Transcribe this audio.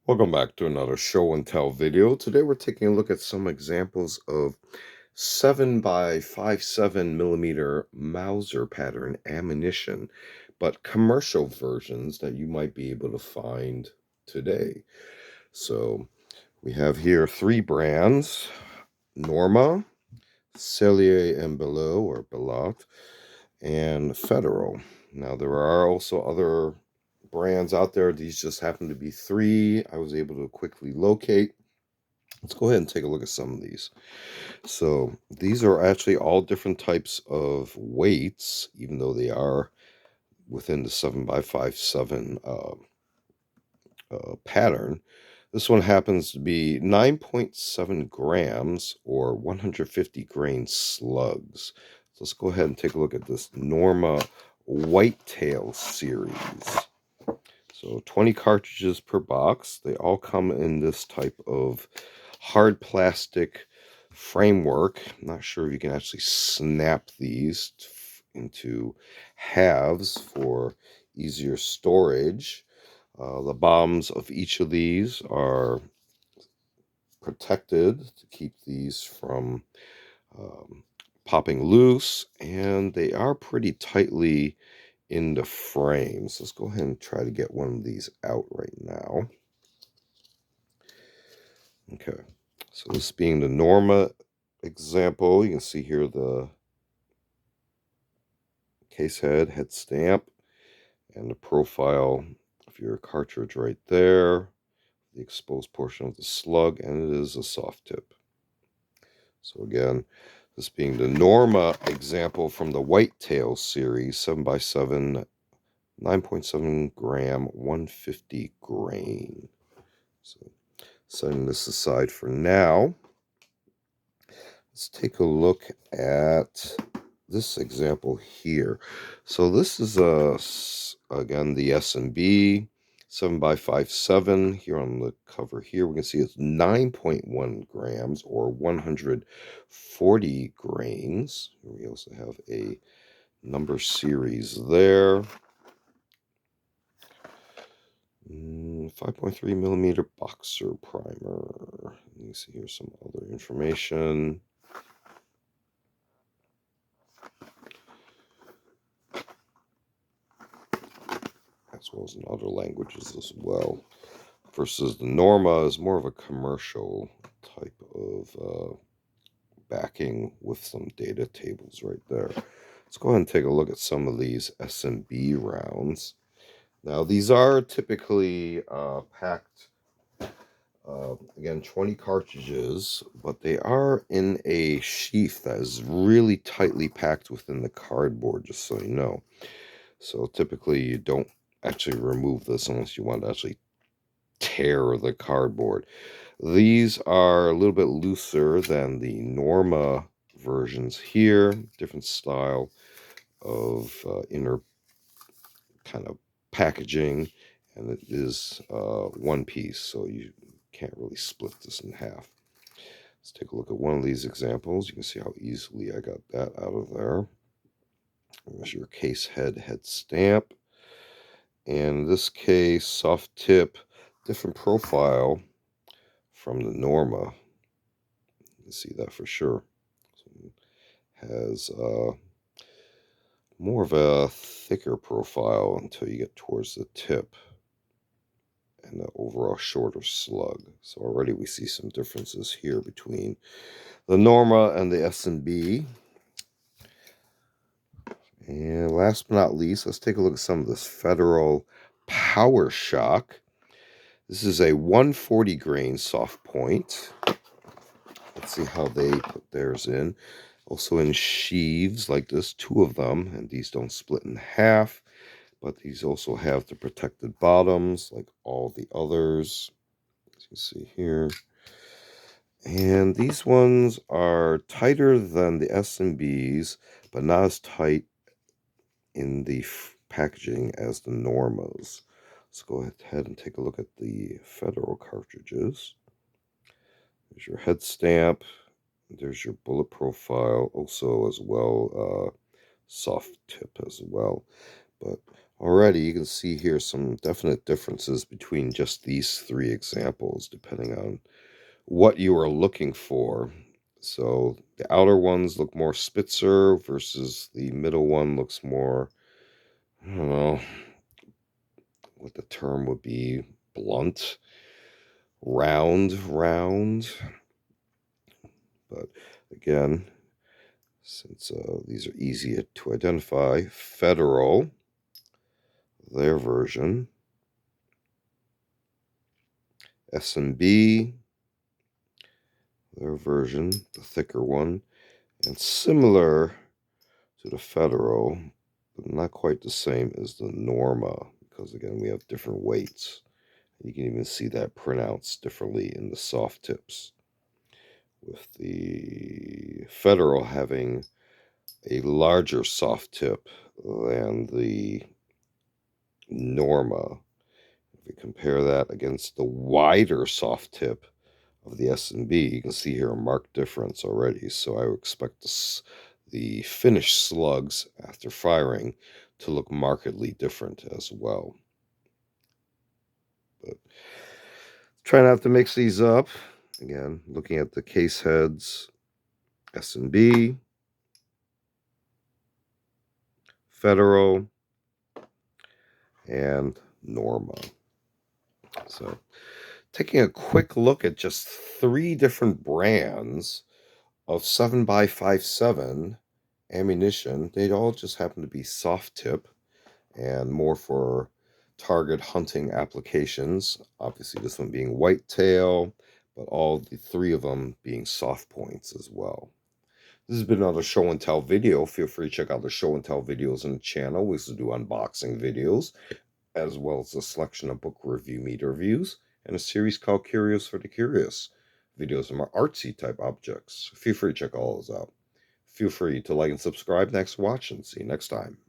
Welcome back to another show and tell video. Today we're taking a look at some examples of 7 by 5.7 millimeter Mauser pattern ammunition, but commercial versions that you might be able to find today. So we have here 3 brands: Norma, Sellier and Bellot or Bellot, and Federal. Now there are also other brands out there. These just happen to be 3 I was able to quickly locate. Let's go ahead and take a look at some of these. So these are actually all different types of weights, even though they are within the 7 by 5.7 pattern. This one happens to be 9.7 grams or 150 grain slugs. So let's go ahead and take a look at this Norma Whitetail series. So 20 cartridges per box. They all come in this type of hard plastic framework. I'm not sure if you can actually snap these into halves for easier storage. The bottoms of each of these are protected to keep these from um, popping loose, and they are pretty tightly in the frames. Let's go ahead and try to get one of these out right now. Okay, so this being the Norma example, you can see here the case head stamp, and the profile of your cartridge right there, the exposed portion of the slug, and it is a soft tip. So again, this being the Norma example from the Whitetail series, 7x7, 9.7 gram, 150 grain. So setting this aside for now, let's take a look at this example here. So this is again the S&B 7x5.7. Here on the cover here we can see it's 9.1 grams or 140 grains. We also have a number series there. 5.3 millimeter boxer primer. Let me see here some other information. As well as in other languages as well. Versus the Norma is more of a commercial type of backing with some data tables right there. Let's go ahead and take a look at some of these S&B rounds. Now these are typically packed, again, 20 cartridges, but they are in a sheath that is really tightly packed within the cardboard, just so you know. So typically you don't actually remove this unless you want to actually tear the cardboard. These are a little bit looser than the Norma versions here, different style of inner kind of packaging, and it is one piece, so you can't really split this in half. Let's take a look at one of these examples. You can see how easily I got that out of there. There's your case head stamp. And in this case, soft tip, different profile from the Norma. You can see that for sure. So it has more of a thicker profile until you get towards the tip, and the overall shorter slug. So already we see some differences here between the Norma and the S&B. And last but not least, let's take a look at some of this Federal Power-Shok. This is a 140 grain soft point. Let's see how they put theirs in. Also in sheaves like this, 2 of them, and these don't split in half, but these also have the protected bottoms like all the others, as you can see here. And these ones are tighter than the S&Bs, but not as tight in the packaging as the Normas. Let's go ahead and take a look at the Federal cartridges. There's your head stamp. There's your bullet profile, also as well, soft tip as well. But Already, you can see here some definite differences between just these three examples, depending on what you are looking for. So the outer ones look more Spitzer versus the middle one looks more, I don't know what the term would be, blunt, round. But again, since these are easier to identify, Federal, their version, S&B, their version, the thicker one, and similar to the Federal, but not quite the same as the Norma, because again, we have different weights. You can even see that pronounced differently in the soft tips, with the Federal having a larger soft tip than the Norma. If we compare that against the wider soft tip of the S&B, you can see here a marked difference already. So I would expect the finished slugs after firing to look markedly different as well. But try not to mix these up. Again, looking at the case heads, S&B, Federal, and Norma. So taking a quick look at just three different brands of 7x57 ammunition. They all just happen to be soft tip and more for target hunting applications. Obviously, this one being whitetail, but all the three of them being soft points as well. This has been another show and tell video. Feel free to check out the show and tell videos on the channel. We used to do unboxing videos, as well as a selection of book review meter reviews, and a series called Curious for the Curious. Videos of more artsy type objects. Feel free to check all those out. Feel free to like and subscribe. Thanks for watching. See you next time.